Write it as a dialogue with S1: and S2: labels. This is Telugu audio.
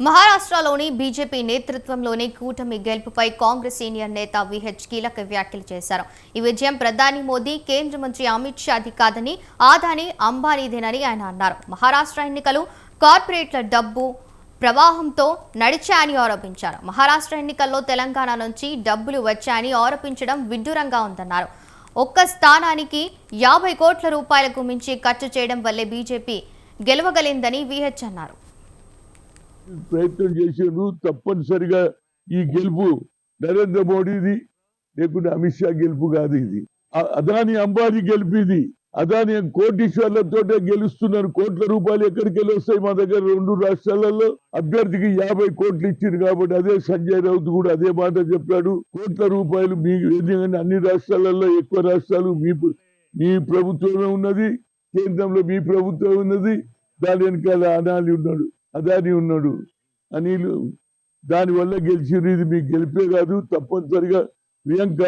S1: మహారాష్ట్రలోని బీజేపీ నేతృత్వంలోని కూటమి గెలుపుపై కాంగ్రెస్ సీనియర్ నేత విహెచ్ కీలక వ్యాఖ్యలు చేశారు. ఈ విజయం ప్రధాని మోదీ, కేంద్ర మంత్రి అమిత్ షాది కాదని ఆదాని, అంబానీదేనని ఆయన అన్నారు. మహారాష్ట్ర ఎన్నికలు కార్పొరేట్ల డబ్బు ప్రవాహంతో నడిచాయని ఆరోపించారు. మహారాష్ట్ర ఎన్నికల్లో తెలంగాణ నుంచి డబ్బులు వచ్చాయని ఆరోపించడం విడ్డూరంగా ఉందన్నారు. ఒక్క స్థానానికి 50 కోట్ల రూపాయలకు మించి ఖర్చు చేయడం వల్లే బీజేపీ గెలవగలిందని విహెచ్ అన్నారు.
S2: ప్రయత్నం చేశారు. తప్పనిసరిగా ఈ గెలుపు నరేంద్ర మోడీది, లేకుంటే అమిత్ షా గెలుపు కాదు. ఇది అదాని అంబానీ గెలుపు. ఇది అదాని కోటీశ్వర్లతో గెలుస్తున్నారు. కోట్ల రూపాయలు ఎక్కడికి వెళ్ళి వస్తాయి? మా దగ్గర 2 రాష్ట్రాలలో అభ్యర్థికి 50 కోట్లు ఇచ్చింది. కాబట్టి అదే సంజయ్ రౌత్ కూడా అదే మాట చెప్పాడు. కోట్ల రూపాయలు మీకు ఎందుకంటే అన్ని రాష్ట్రాలలో ఎక్కువ రాష్ట్రాలు మీ ప్రభుత్వమే ఉన్నది, కేంద్రంలో మీ ప్రభుత్వం ఉన్నది, దాని వెనకాల అదాని ఉన్నాడు, అనిల్. దానివల్ల గెలిచింది. ఇది మీకు గెలిపే కాదు. తప్పనిసరిగా ప్రియాంక